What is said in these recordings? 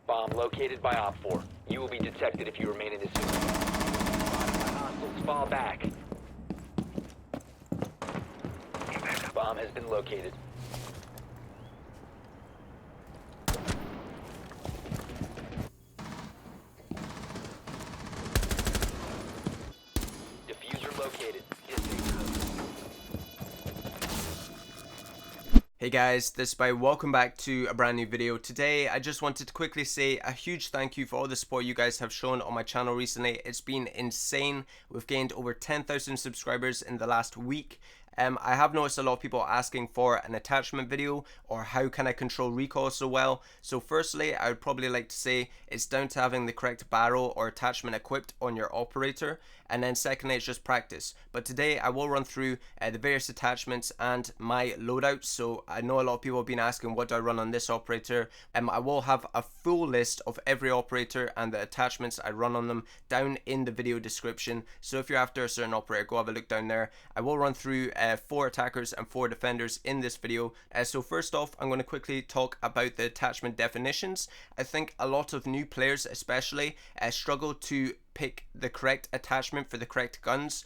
Bomb located by Op 4. You will be detected if you remain in this zone. Hostiles, fall back. Bomb has been located. Diffuser located. Hey guys, this is Ebyte. Welcome back to a brand new video. Today I just wanted to quickly say a huge thank you for all the support you guys have shown on my channel recently. It's been insane. We've gained over 10,000 subscribers in the last week. I have noticed a lot of people asking for an attachment video or how can I control recoil so well. So firstly, I would probably like to say it's down to having the correct barrel or attachment equipped on your operator, and then secondly it's just practice. But today I will run through the various attachments and my loadouts. So I know a lot of people have been asking what do I run on this operator. I will have a full list of every operator and the attachments I run on them down in the video description. So if you're after a certain operator, go have a look down there. I will run through 4 attackers and 4 defenders in this video. So first off, I'm going to quickly talk about the attachment definitions. I think a lot of new players especially struggle to pick the correct attachment for the correct guns.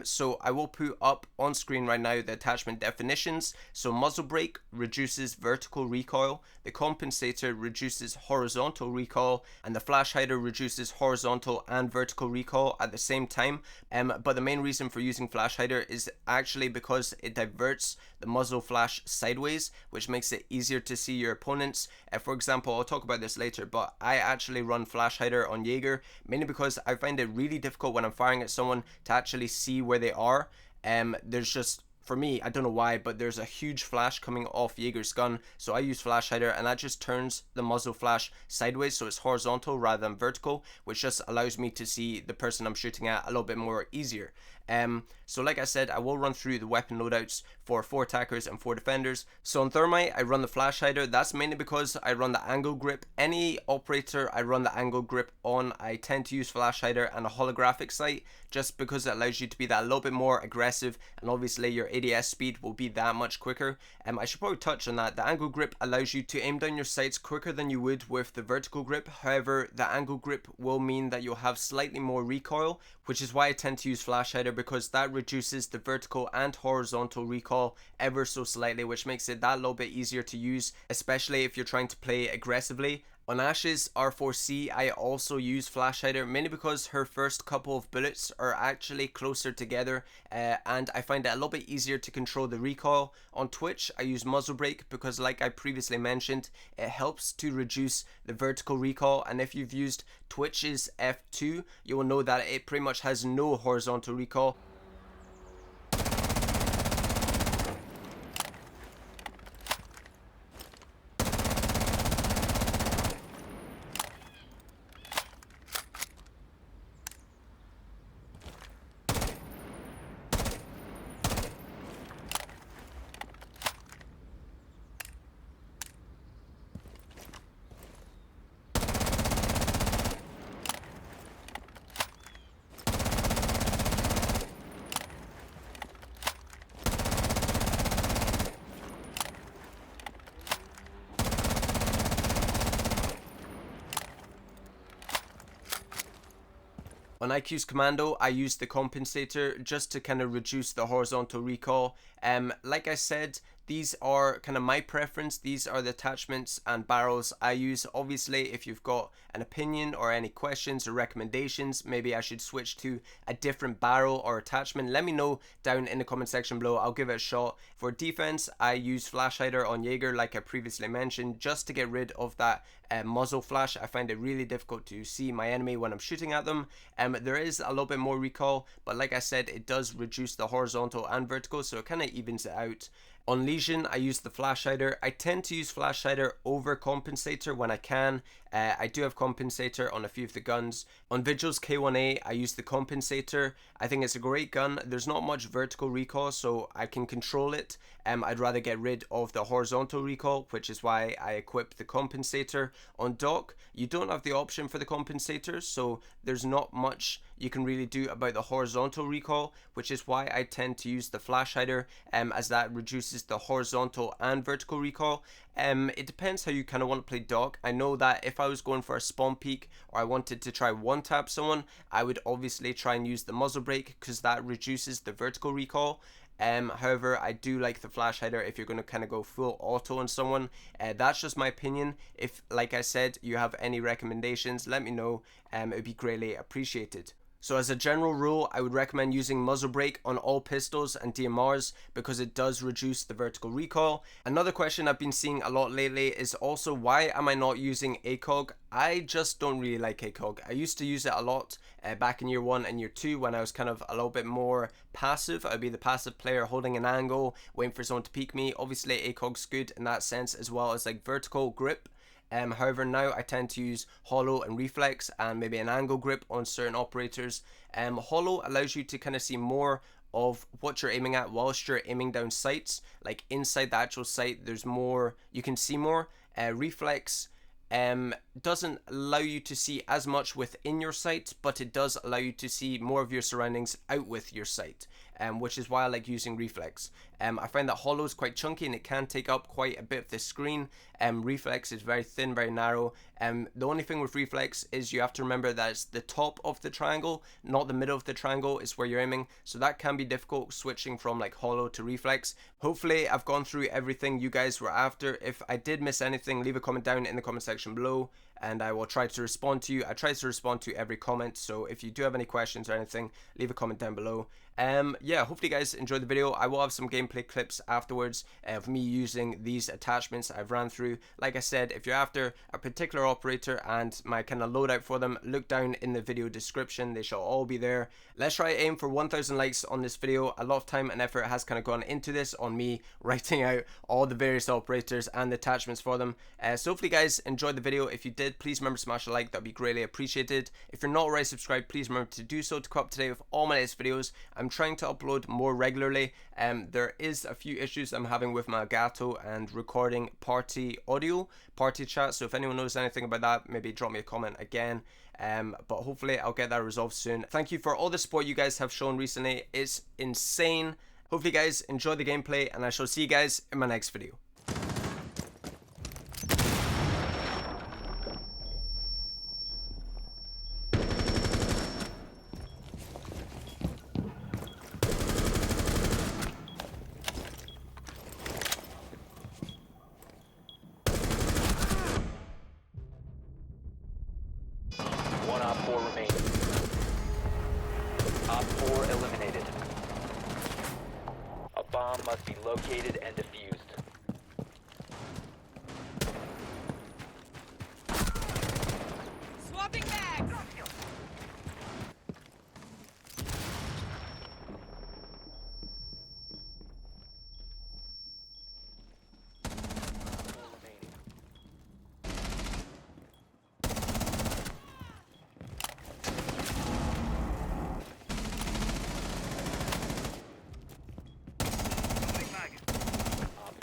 So I will put up on screen right now the attachment definitions. So muzzle brake reduces vertical recoil, the compensator reduces horizontal recoil, and the flash hider reduces horizontal and vertical recoil at the same time. But the main reason for using flash hider is actually because it diverts the muzzle flash sideways, which makes it easier to see your opponents. For example, I'll talk about this later, but I actually run flash hider on Jaeger mainly because I find it really difficult when I'm firing at someone to actually see where they are. There's just, for me, I don't know why, but there's a huge flash coming off Jaeger's gun, so I use flash hider and that just turns the muzzle flash sideways so it's horizontal rather than vertical, which just allows me to see the person I'm shooting at a little bit more easier. So like I said, I will run through the weapon loadouts for 4 attackers and 4 defenders. So on Thermite, I run the flash hider. That's mainly because I run the angle grip. Any operator I run the angle grip on, I tend to use flash hider and a holographic sight just because it allows you to be that a little bit more aggressive, and obviously your ADS speed will be that much quicker. I should probably touch on that. The angle grip allows you to aim down your sights quicker than you would with the vertical grip. However, the angle grip will mean that you'll have slightly more recoil, which is why I tend to use flash hider, because that reduces the vertical and horizontal recoil ever so slightly, which makes it that little bit easier to use, especially if you're trying to play aggressively. On Ash's R4C, I also use flash hider mainly because her first couple of bullets are actually closer together, and I find it a little bit easier to control the recoil. On Twitch, I use muzzle brake because, like I previously mentioned, it helps to reduce the vertical recoil, and if you've used Twitch's F2, you will know that it pretty much has no horizontal recoil. On IQ's Commando, I use the compensator just to kind of reduce the horizontal recoil. Like I said, these are kind of my preference. These are the attachments and barrels I use. Obviously, if you've got an opinion or any questions or recommendations, maybe I should switch to a different barrel or attachment, let me know down in the comment section below. I'll give it a shot. For defense, I use flash hider on Jaeger, like I previously mentioned, just to get rid of that muzzle flash. I find it really difficult to see my enemy when I'm shooting at them. There is a little bit more recoil, but like I said, it does reduce the horizontal and vertical, so it kind of evens it out. On Legion, I use the flash hider. I tend to use flash hider over compensator when I can. I do have compensator on a few of the guns. On Vigil's K1A, I use the compensator. I think it's a great gun. There's not much vertical recoil, so I can control it. I'd rather get rid of the horizontal recoil, which is why I equip the compensator. On Doc, you don't have the option for the compensator, so there's not much you can really do about the horizontal recoil, which is why I tend to use the flash hider, as that reduces reduces the horizontal and vertical recoil. It depends how you kind of want to play dog. I know that if I was going for a spawn peek or I wanted to try one tap someone, I would obviously try and use the muzzle brake because that reduces the vertical recoil. However, I do like the flash hider if you're going to kind of go full auto on someone. That's just my opinion. If, like I said, you have any recommendations, let me know. It would be greatly appreciated. So as a general rule, I would recommend using muzzle brake on all pistols and DMRs because it does reduce the vertical recoil. Another question I've been seeing a lot lately is also, why am I not using ACOG? I just don't really like ACOG. I used to use it a lot back in year 1 and year 2 when I was kind of a little bit more passive. I'd be the passive player holding an angle, waiting for someone to peek me. Obviously ACOG's good in that sense, as well as like vertical grip. However, now I tend to use holo and reflex and maybe an angle grip on certain operators. Holo allows you to kind of see more of what you're aiming at whilst you're aiming down sights. Like inside the actual sight, there's more, you can see more. Reflex doesn't allow you to see as much within your sight, but it does allow you to see more of your surroundings out with your sight, which is why I like using reflex. I find that holo is quite chunky and it can take up quite a bit of the screen. Reflex is very thin, very narrow. The only thing with reflex is you have to remember that it's the top of the triangle, not the middle of the triangle is where you're aiming, so that can be difficult switching from like holo to reflex. Hopefully I've gone through everything you guys were after. If I did miss anything, leave a comment down in the comment section below and I will try to respond to you. I try to respond to every comment, so if you do have any questions or anything, leave a comment down below. Yeah, hopefully you guys enjoyed the video. I will have some gameplay clips afterwards of me using these attachments I've ran through. Like I said, if you're after a particular operator and my kind of loadout for them, look down in the video description, they shall all be there. Let's try to aim for 1,000 likes on this video. A lot of time and effort has kind of gone into this, on me writing out all the various operators and the attachments for them. So hopefully you guys enjoyed the video. If you did, please remember to smash a like, that would be greatly appreciated. If you're not already subscribed, please remember to do so to keep up to date with all my latest videos. I'm trying to upload more regularly. There is a few issues I'm having with my Elgato and recording party audio, party chat, so if anyone knows anything about that, maybe drop me a comment again. But hopefully I'll get that resolved soon. Thank you for all the support you guys have shown recently. It's insane. Hopefully you guys enjoy the gameplay and I shall see you guys in my next video. One Op 4 remaining. Op 4 eliminated. A bomb must be located and defused. Swapping bags! Op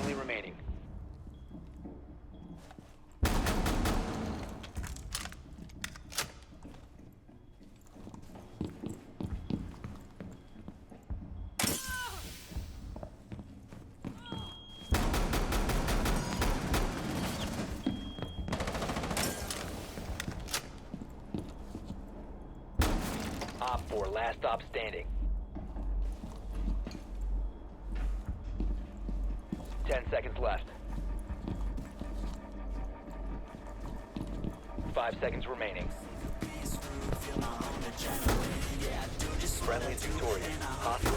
friendly remaining. Op 4, last stop standing. 10 seconds left. 5 seconds remaining. Friendly's victorious. Hostile.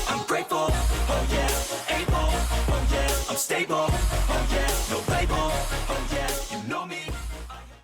I'm grateful, oh yeah, able, oh yeah, I'm stable.